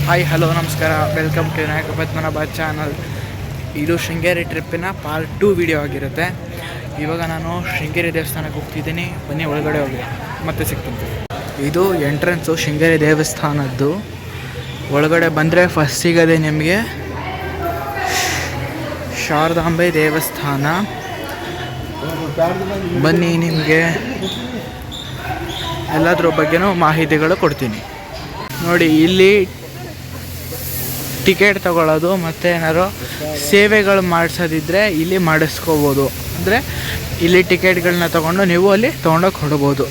Hi hello ನಮಸ್ಕಾರ, welcome to Vinayaka Padmanabha channel. ಇದು Sringeri ಟ್ರಿಪ್ಪಿನ part 2 video ಆಗಿರುತ್ತೆ. ಇವಾಗ ನಾನು ಶೃಂಗೇರಿ ದೇವಸ್ಥಾನಕ್ಕೆ ಹೋಗ್ತಿದ್ದೀನಿ. ಬನ್ನಿ ಒಳಗಡೆ ಹೋಗಿ ಮತ್ತೆ ಸಿಗ್ತೀನಿ. ಇದು ಎಂಟ್ರೆನ್ಸು ಶೃಂಗೇರಿ ದೇವಸ್ಥಾನದ್ದು. ಒಳಗಡೆ ಬಂದರೆ ಫಸ್ಟ್ ಸಿಗೋದೆ ನಿಮಗೆ ಶಾರದಾಂಬೆ ದೇವಸ್ಥಾನ. ಬನ್ನಿ, ನಿಮಗೆ ಎಲ್ಲದ್ರ ಬಗ್ಗೆನೂ ಮಾಹಿತಿಗಳು ಕೊಡ್ತೀನಿ. ನೋಡಿ, ಇಲ್ಲಿ ಟಿಕೆಟ್ ತಗೊಳ್ಳೋದು ಮತ್ತು ಏನಾದ್ರು ಸೇವೆಗಳು ಮಾಡಿಸೋದಿದ್ದರೆ ಇಲ್ಲಿ ಮಾಡಿಸ್ಕೋಬೋದು. ಅಂದರೆ ಇಲ್ಲಿ ಟಿಕೆಟ್ಗಳನ್ನ ತೊಗೊಂಡು ನೀವು ಅಲ್ಲಿ ತೊಗೊಂಡೋಗಿ ಕೊಡ್ಬೋದು.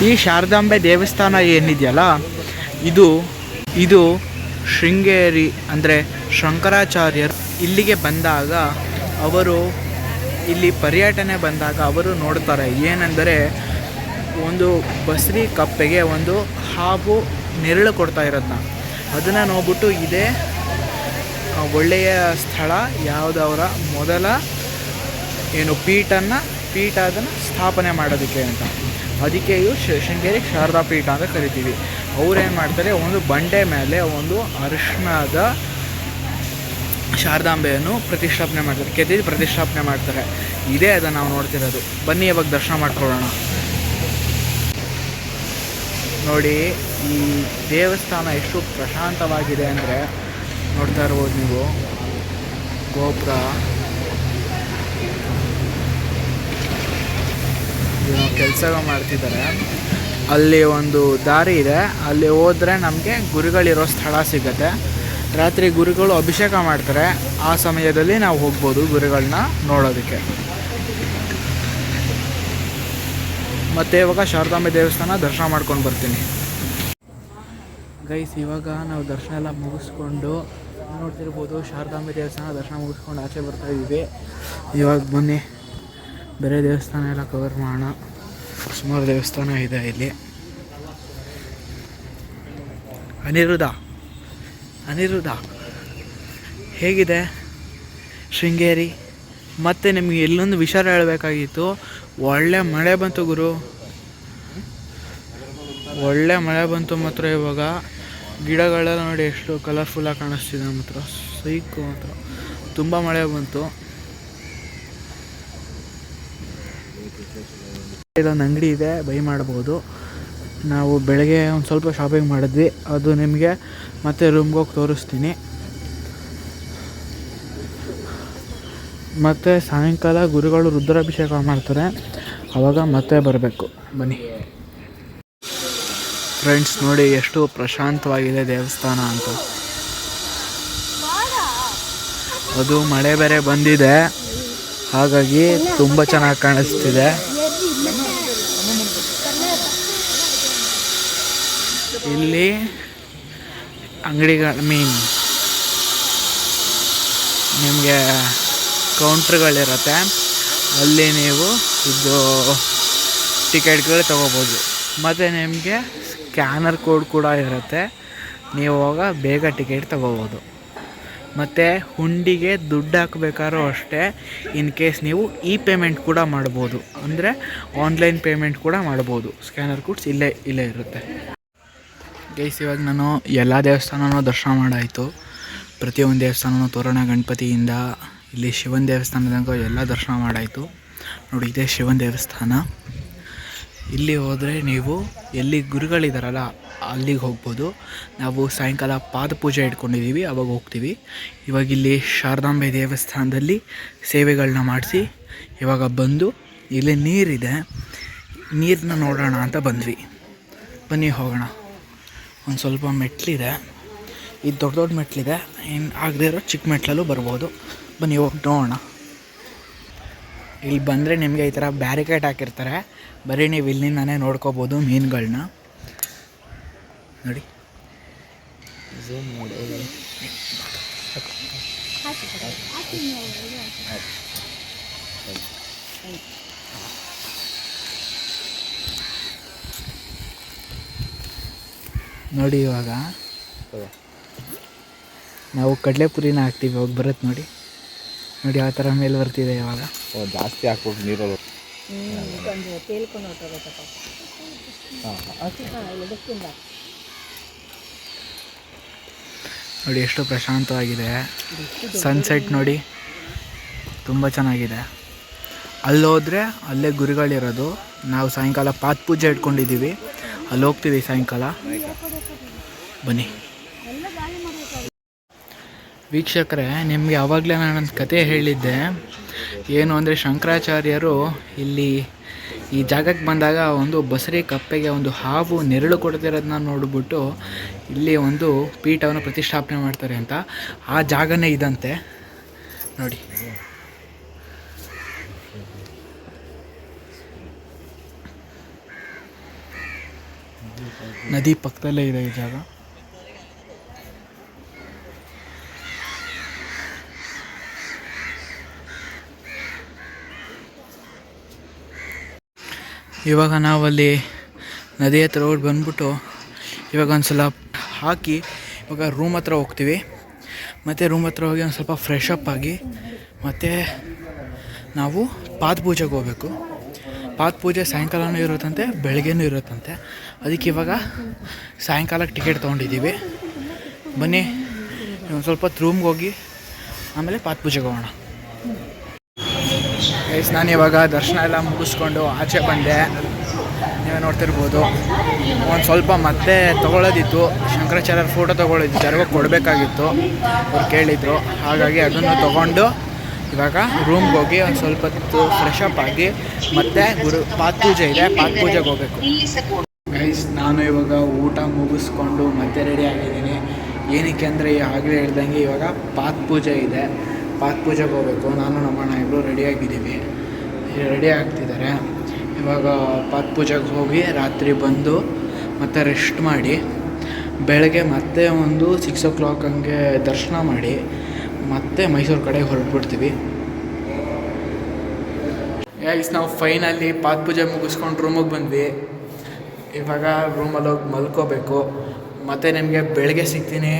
ಈ ಶಾರದಾಂಬೆ ದೇವಸ್ಥಾನ ಏನಿದೆಯಲ್ಲ, ಇದು ಶೃಂಗೇರಿ ಅಂದರೆ ಶಂಕರಾಚಾರ್ಯರು ಇಲ್ಲಿಗೆ ಬಂದಾಗ, ಅವರು ಇಲ್ಲಿ ಪರ್ಯಟನೆ ಬಂದಾಗ ಅವರು ನೋಡ್ತಾರೆ ಏನೆಂದರೆ, ಒಂದು ಬಸರಿ ಕಪ್ಪೆಗೆ ಒಂದು ಹಾವು ನೆರಳು ಕೊಡ್ತಾ ಇರೋದನ್ನ, ಅದನ್ನು ನೋಡ್ಬಿಟ್ಟು ಇದೇ ಒಳ್ಳೆಯ ಸ್ಥಳ, ಯಾವುದವರ ಮೊದಲ ಪೀಠ ಅದನ್ನು ಸ್ಥಾಪನೆ ಮಾಡೋದಕ್ಕೆ ಅಂತ. ಅದಕ್ಕೆ ಇವು ಶೃಂಗೇರಿ ಶಾರದಾ ಪೀಠ ಅಂತ ಕರಿತೀವಿ. ಅವ್ರೇನು ಮಾಡ್ತಾರೆ, ಒಂದು ಬಂಡೆ ಮೇಲೆ ಒಂದು ಅರಿಶಿಣದ ಶಾರದಾಂಬೆಯನ್ನು ಪ್ರತಿಷ್ಠಾಪನೆ ಮಾಡ್ತಾರೆ, ಕೆತ್ತಿದ್ದು ಪ್ರತಿಷ್ಠಾಪನೆ ಮಾಡ್ತಾರೆ. ಇದೇ ಅದನ್ನು ನಾವು ನೋಡ್ತಿರೋದು. ಬನ್ನಿ ಇವಾಗ ದರ್ಶನ ಮಾಡ್ಕೊಳ್ಳೋಣ. ನೋಡಿ, ಈ ದೇವಸ್ಥಾನ ಎಷ್ಟು ಪ್ರಶಾಂತವಾಗಿದೆ ಅಂದರೆ ನೋಡ್ತಾ ಇರ್ಬೋದು ನೀವು. ಗೋಪುರ ಏನೋ ಕೆಲಸ ಮಾಡ್ತಿದ್ದಾರೆ. ಅಲ್ಲಿ ಒಂದು ದಾರಿ ಇದೆ, ಅಲ್ಲಿ ಹೋದರೆ ನಮಗೆ ಗುರುಗಳಿರೋ ಸ್ಥಳ ಸಿಗುತ್ತೆ. ರಾತ್ರಿ ಗುರುಗಳು ಅಭಿಷೇಕ ಮಾಡ್ತಾರೆ, ಆ ಸಮಯದಲ್ಲಿ ನಾವು ಹೋಗ್ಬೋದು ಗುರುಗಳನ್ನ ನೋಡೋದಕ್ಕೆ. ಮತ್ತು ಇವಾಗ ಶಾರದಾಂಬೆ ದೇವಸ್ಥಾನ ದರ್ಶನ ಮಾಡ್ಕೊಂಡು ಬರ್ತೀನಿ. ಗೈಸ್, ಇವಾಗ ನಾವು ದರ್ಶನ ಎಲ್ಲ ಮುಗಿಸ್ಕೊಂಡು ನೋಡ್ತಿರ್ಬೋದು, ಶಾರದಾಂಬೆ ದೇವಸ್ಥಾನ ದರ್ಶನ ಮುಗಿಸ್ಕೊಂಡು ಆಚೆ ಬರ್ತಾಯಿದ್ದೀವಿ. ಇವಾಗ ಬನ್ನಿ ಬೇರೆ ದೇವಸ್ಥಾನ ಎಲ್ಲ ಕವರ್ ಮಾಡೋಣ. ಸುಮಾರು ದೇವಸ್ಥಾನ ಇದೆ ಇಲ್ಲಿ. ಅನಿರುದ್ಧ ಹೇಗಿದೆ ಶೃಂಗೇರಿ? ಮತ್ತು ನಿಮಗೆ ಎಲ್ಲೊಂದು ವಿಚಾರ ಹೇಳಬೇಕಾಗಿತ್ತು. ಒಳ್ಳೆ ಮಳೆ ಬಂತು ಗುರು, ಒಳ್ಳೆ ಮಳೆ ಬಂತು. ಮಾತ್ರ ಇವಾಗ ಗಿಡಗಳೆಲ್ಲ ನೋಡಿ ಎಷ್ಟು ಕಲರ್ಫುಲ್ಲಾಗಿ ಕಾಣಿಸ್ತಿದೆ. ಮಾತ್ರ ಸೈಕು, ಮಾತ್ರ ತುಂಬ ಮಳೆ ಬಂತು. ಇದೊಂದು ಅಂಗಡಿ ಇದೆ, ಬೈ ಮಾಡ್ಬೋದು. ನಾವು ಬೆಳಗ್ಗೆ ಒಂದು ಸ್ವಲ್ಪ ಶಾಪಿಂಗ್ ಮಾಡಿದ್ವಿ, ಅದು ನಿಮಗೆ ಮತ್ತೆ ರೂಮ್ಗೆ ಹೋಗಿ ತೋರಿಸ್ತೀನಿ. ಮತ್ತು ಸಾಯಂಕಾಲ ಗುರುಗಳು ರುದ್ರಾಭಿಷೇಕ ಮಾಡ್ತಾರೆ, ಆವಾಗ ಮತ್ತೆ ಬರಬೇಕು. ಬನ್ನಿ ಫ್ರೆಂಡ್ಸ್, ನೋಡಿ ಎಷ್ಟು ಪ್ರಶಾಂತವಾಗಿದೆ ದೇವಸ್ಥಾನ ಅಂತ. ಅದು ಮಳೆ ಬೇರೆ ಬಂದಿದೆ, ಹಾಗಾಗಿ ತುಂಬ ಚೆನ್ನಾಗಿ ಕಾಣಿಸ್ತಿದೆ. ಇಲ್ಲಿ ಅಂಗಡಿಗಳು ನಿಮಗೆ ಕೌಂಟ್ರುಗಳಿರುತ್ತೆ, ಅಲ್ಲಿ ನೀವು ಇದು ಟಿಕೆಟ್ಗಳು ತೊಗೋಬೋದು. ಮತ್ತು ನಿಮಗೆ ಸ್ಕ್ಯಾನರ್ ಕೋಡ್ ಕೂಡ ಇರುತ್ತೆ, ನೀವು ಆವಾಗ ಬೇಗ ಟಿಕೆಟ್ ತೊಗೋಬೋದು. ಮತ್ತು ಹುಂಡಿಗೆ ದುಡ್ಡು ಹಾಕಬೇಕಾದ್ರೂ ಅಷ್ಟೇ, ಇನ್ ಕೇಸ್ ನೀವು ಪೇಮೆಂಟ್ ಕೂಡ ಮಾಡ್ಬೋದು, ಅಂದರೆ ಆನ್ಲೈನ್ ಪೇಮೆಂಟ್ ಕೂಡ ಮಾಡ್ಬೋದು. ಸ್ಕ್ಯಾನರ್ ಕೋಡ್ಸ್ ಇಲ್ಲೇ ಇರುತ್ತೆ. ಗೈಸ್, ಇವಾಗ ನಾನು ಎಲ್ಲ ದೇವಸ್ಥಾನನೂ ದರ್ಶನ ಮಾಡಾಯಿತು. ಪ್ರತಿಯೊಂದು ದೇವಸ್ಥಾನನೂ ತೋರಣ ಗಣಪತಿಯಿಂದ ಇಲ್ಲಿ ಶಿವನ ದೇವಸ್ಥಾನದಂಗೆ ಎಲ್ಲ ದರ್ಶನ ಮಾಡಾಯಿತು. ನೋಡಿ, ಇದೇ ಶಿವನ ದೇವಸ್ಥಾನ. ಇಲ್ಲಿ ಹೋದರೆ ನೀವು ಎಲ್ಲಿ ಗುರುಗಳಿದಾರಲ್ಲ ಅಲ್ಲಿಗೆ ಹೋಗ್ಬೋದು. ನಾವು ಸಾಯಂಕಾಲ ಪಾದಪೂಜೆ ಇಟ್ಕೊಂಡಿದ್ದೀವಿ, ಅವಾಗ ಹೋಗ್ತೀವಿ. ಇವಾಗ ಇಲ್ಲಿ ಶಾರದಾಂಬೆ ದೇವಸ್ಥಾನದಲ್ಲಿ ಸೇವೆಗಳನ್ನ ಮಾಡಿಸಿ ಇವಾಗ ಬಂದು, ಇಲ್ಲಿ ನೀರಿದೆ, ನೀರನ್ನ ನೋಡೋಣ ಅಂತ ಬಂದ್ವಿ. ಬನ್ನಿ ಹೋಗೋಣ. ಒಂದು ಸ್ವಲ್ಪ ಮೆಟ್ಲಿದೆ, ಇದು ದೊಡ್ಡ ಮೆಟ್ಲಿದೆ, ಇನ್ನು ಆಗದೆ ಇರೋ ಚಿಕ್ಕ ಮೆಟ್ಲಲ್ಲೂ ಬರ್ಬೋದು. ಬನ್ನಿ ಹೋಗಿ ನೋಡೋಣ. ಇಲ್ಲಿ ಬಂದರೆ ನಿಮಗೆ ಈ ಥರ ಬ್ಯಾರಿಕೇಡ್ ಹಾಕಿರ್ತಾರೆ, ಬರೀ ನೀವು ಇಲ್ಲಿಂದಾನೇ ನೋಡ್ಕೋಬೋದು ಮೀನುಗಳನ್ನ. ನೋಡಿ, ಝೂಮ್ ಮಾಡಿ. ನೋಡಿ, ಇವಾಗ ನಾವು ಕಡಲೆಪುರಿನ ಹಾಕ್ತೀವಿ, ಹೋಗಿ ಬರುತ್ತೆ ನೋಡಿ. ನೋಡಿ ಯಾವ ಥರ ಮೇಲೆ ಬರ್ತಿದೆ. ಇವಾಗ ಜಾಸ್ತಿ ಹಾಕ್ಬಿಟ್ಟು ನೀರಲ್ಲಿ ನೋಡಿ ಎಷ್ಟು ಪ್ರಶಾಂತವಾಗಿದೆ. ಸನ್ಸೆಟ್ ನೋಡಿ ತುಂಬ ಚೆನ್ನಾಗಿದೆ. ಅಲ್ಲೋದ್ರೆ ಅಲ್ಲೇ ಗುರುಗಳಿರೋದು. ನಾವು ಸಾಯಂಕಾಲ ಪಾತ್ ಪೂಜೆ ಇಟ್ಕೊಂಡಿದ್ದೀವಿ, ಅಲ್ಲಿ ಹೋಗ್ತೀವಿ ಸಾಯಂಕಾಲ. ಬನ್ನಿ ವೀಕ್ಷಕರೇ, ನಿಮಗೆ ಆವಾಗಲೇ ನಾನೊಂದು ಕತೆ ಹೇಳಿದ್ದೆ. ಏನು ಅಂದರೆ ಶಂಕರಾಚಾರ್ಯರು ಇಲ್ಲಿ ಈ ಜಾಗಕ್ಕೆ ಬಂದಾಗ ಒಂದು ಬಸರಿ ಕಪ್ಪೆಗೆ ಒಂದು ಹಾವು ನೆರಳು ಕೊಡ್ತಿರೋದನ್ನ ನೋಡಿಬಿಟ್ಟು ಇಲ್ಲಿ ಒಂದು ಪೀಠವನ್ನು ಪ್ರತಿಷ್ಠಾಪನೆ ಮಾಡ್ತಾರೆ ಅಂತ. ಆ ಜಾಗನೇ ಇದಂತೆ ನೋಡಿ. ನದಿ ಪಕ್ಕದಲ್ಲೇ ಇದೆ ಈ ಜಾಗ. ಇವಾಗ ನಾವಲ್ಲಿ ನದಿ ಹತ್ರ ಹೋಗಿ ಬಂದ್ಬಿಟ್ಟು ಇವಾಗ ಒಂದು ಸಲ ಹಾಕಿ ಇವಾಗ ರೂಮ್ ಹತ್ರ ಹೋಗ್ತೀವಿ. ಮತ್ತು ರೂಮ್ ಹತ್ರ ಹೋಗಿ ಒಂದು ಸ್ವಲ್ಪ ಫ್ರೆಶ್ ಅಪ್ ಆಗಿ ಮತ್ತು ನಾವು ಪಾತ್ ಪೂಜೆಗೆ ಹೋಗಬೇಕು. ಪಾತ್ ಪೂಜೆ ಸಾಯಂಕಾಲನೂ ಇರುತ್ತಂತೆ, ಬೆಳಗ್ಗೆನೂ ಇರುತ್ತಂತೆ. ಅದಕ್ಕೆ ಇವಾಗ ಸಾಯಂಕಾಲಕ್ಕೆ ಟಿಕೆಟ್ ತೊಗೊಂಡಿದ್ದೀವಿ. ಬನ್ನಿ ಒಂದು ಸ್ವಲ್ಪ ಹೊತ್ತು ರೂಮ್ಗೆ ಹೋಗಿ ಆಮೇಲೆ ಪಾತ್ ಪೂಜೆಗೆ ಹೋಗೋಣ. ಗೈಸ್, ನಾನು ಇವಾಗ ದರ್ಶನ ಎಲ್ಲ ಮುಗಿಸ್ಕೊಂಡು ಆಚೆ ಬಂದೆ. ನೀವೇ ನೋಡ್ತಿರ್ಬೋದು. ಒಂದು ಸ್ವಲ್ಪ ಮತ್ತೆ ತೊಗೊಳ್ಳೋದಿತ್ತು, ಶಂಕರಾಚಾರ್ಯರ ಫೋಟೋ ತೊಗೊಳ್ಳೋದಿತ್ತು, ಯಾರಿಗೋ ಕೊಡಬೇಕಾಗಿತ್ತು, ಅವ್ರು ಕೇಳಿದರು. ಹಾಗಾಗಿ ಅದನ್ನು ತೊಗೊಂಡು ಇವಾಗ ರೂಮ್ಗೆ ಹೋಗಿ ಒಂದು ಸ್ವಲ್ಪ ಹೊತ್ತು ಫ್ರೆಶ್ ಅಪ್ ಆಗಿ ಮತ್ತೆ ಪಾತ್ ಪೂಜೆ ಇದೆ, ಪಾತ್ ಪೂಜೆಗೆ ಹೋಗಬೇಕು. ಗೈಸ್, ನಾನು ಇವಾಗ ಊಟ ಮುಗಿಸ್ಕೊಂಡು ಮತ್ತೆ ರೆಡಿ ಆಗಿದ್ದೀನಿ. ಏನಕ್ಕೆ ಅಂದರೆ ಆಗಲೇ ಹೇಳ್ದಂಗೆ ಇವಾಗ ಪಾತ್ ಪೂಜೆ ಇದೆ, ಪಾತ್ ಪೂಜೆಗೆ ಹೋಗಬೇಕು. ನಾನು ನಮ್ಮಣ್ಣ ಇಬ್ಬರು ರೆಡಿಯಾಗಿದ್ದೀವಿ, ರೆಡಿ ಆಗ್ತಿದ್ದಾರೆ. ಇವಾಗ ಪಾತ್ ಪೂಜೆಗೆ ಹೋಗಿ ರಾತ್ರಿ ಬಂದು ಮತ್ತೆ ರೆಸ್ಟ್ ಮಾಡಿ ಬೆಳಗ್ಗೆ ಮತ್ತೆ ಒಂದು 6 o'clock ಹಂಗೆ ದರ್ಶನ ಮಾಡಿ ಮತ್ತೆ ಮೈಸೂರು ಕಡೆ ಹೊರಟ್ಬಿಡ್ತೀವಿ. ಗೈಸ್, ನಾವು ಫೈನಲಿ ಪಾತ್ ಪೂಜೆ ಮುಗಿಸ್ಕೊಂಡು ರೂಮಿಗೆ ಬಂದ್ವಿ. ಇವಾಗ ರೂಮಲ್ಲಿ ಹೋಗಿ ಮಲ್ಕೋಬೇಕು. ಮತ್ತು ನಿಮಗೆ ಬೆಳಗ್ಗೆ ಸಿಗ್ತೀನಿ.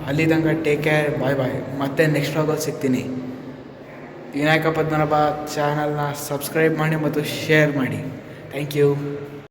ಅಲ್ಲಿ ತನಕ ಟೇಕ್ ಕೇರ್, ಬಾಯ್ ಬಾಯ್. ಮತ್ತೆ ನೆಕ್ಸ್ಟ್ ವ್ಲಾಗಲ್ಲಿ ಸಿಗ್ತೀನಿ. ವಿನಾಯಕ ಪದ್ಮನಾಭ ಚಾನಲ್ನ ಸಬ್ಸ್ಕ್ರೈಬ್ ಮಾಡಿ ಮತ್ತು ಶೇರ್ ಮಾಡಿ. Thank you.